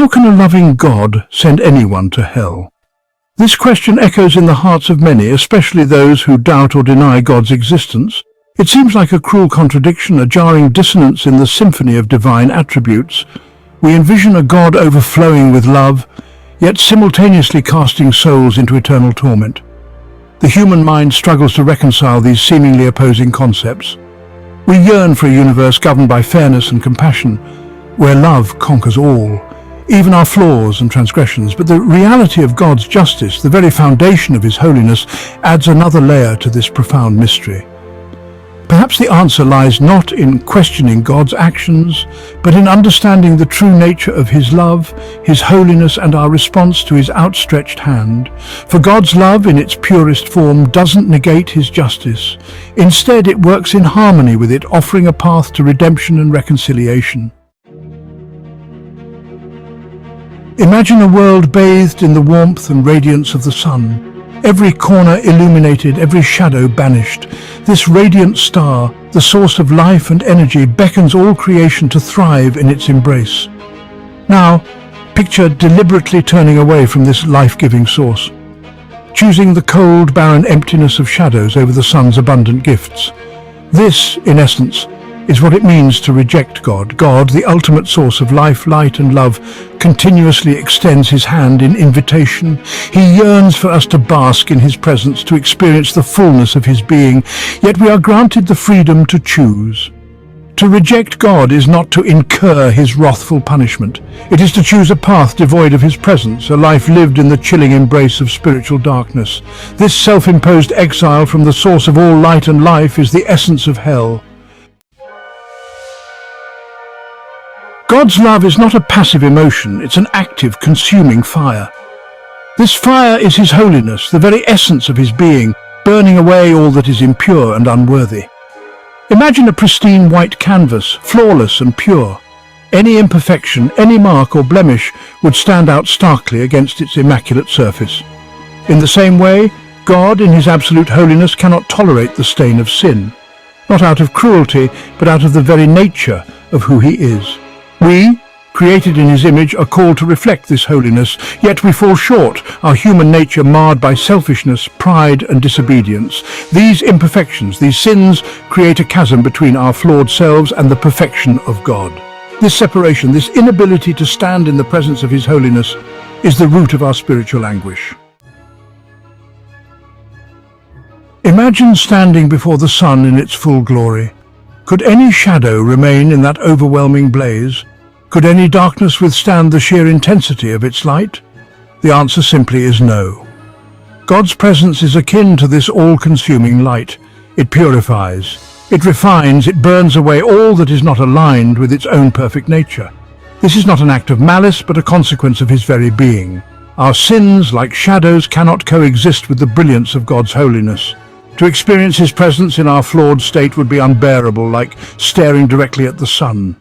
How can a loving God send anyone to hell? This question echoes in the hearts of many, especially those who doubt or deny God's existence. It seems like a cruel contradiction, a jarring dissonance in the symphony of divine attributes. We envision a God overflowing with love, yet simultaneously casting souls into eternal torment. The human mind struggles to reconcile these seemingly opposing concepts. We yearn for a universe governed by fairness and compassion, where love conquers all, even our flaws and transgressions. But the reality of God's justice, the very foundation of His holiness, adds another layer to this profound mystery. Perhaps the answer lies not in questioning God's actions, but in understanding the true nature of His love, His holiness, and our response to His outstretched hand. For God's love, in its purest form, doesn't negate His justice. Instead, it works in harmony with it, offering a path to redemption and reconciliation. Imagine a world bathed in the warmth and radiance of the sun. Every corner illuminated, every shadow banished. This radiant star, the source of life and energy, beckons all creation to thrive in its embrace. Now, picture deliberately turning away from this life-giving source, choosing the cold, barren emptiness of shadows over the sun's abundant gifts. This, in essence, is what it means to reject God. God, the ultimate source of life, light and love, continuously extends His hand in invitation. He yearns for us to bask in His presence, to experience the fullness of His being, yet we are granted the freedom to choose. To reject God is not to incur His wrathful punishment. It is to choose a path devoid of His presence, a life lived in the chilling embrace of spiritual darkness. This self-imposed exile from the source of all light and life is the essence of hell. God's love is not a passive emotion, it's an active, consuming fire. This fire is His holiness, the very essence of His being, burning away all that is impure and unworthy. Imagine a pristine white canvas, flawless and pure. Any imperfection, any mark or blemish would stand out starkly against its immaculate surface. In the same way, God, in His absolute holiness, cannot tolerate the stain of sin, not out of cruelty, but out of the very nature of who He is. We, created in His image, are called to reflect this holiness, yet we fall short, our human nature marred by selfishness, pride and disobedience. These imperfections, these sins, create a chasm between our flawed selves and the perfection of God. This separation, this inability to stand in the presence of His holiness, is the root of our spiritual anguish. Imagine standing before the sun in its full glory. Could any shadow remain in that overwhelming blaze? Could any darkness withstand the sheer intensity of its light? The answer simply is no. God's presence is akin to this all-consuming light. It purifies, it refines, it burns away all that is not aligned with its own perfect nature. This is not an act of malice, but a consequence of His very being. Our sins, like shadows, cannot coexist with the brilliance of God's holiness. To experience His presence in our flawed state would be unbearable, like staring directly at the sun.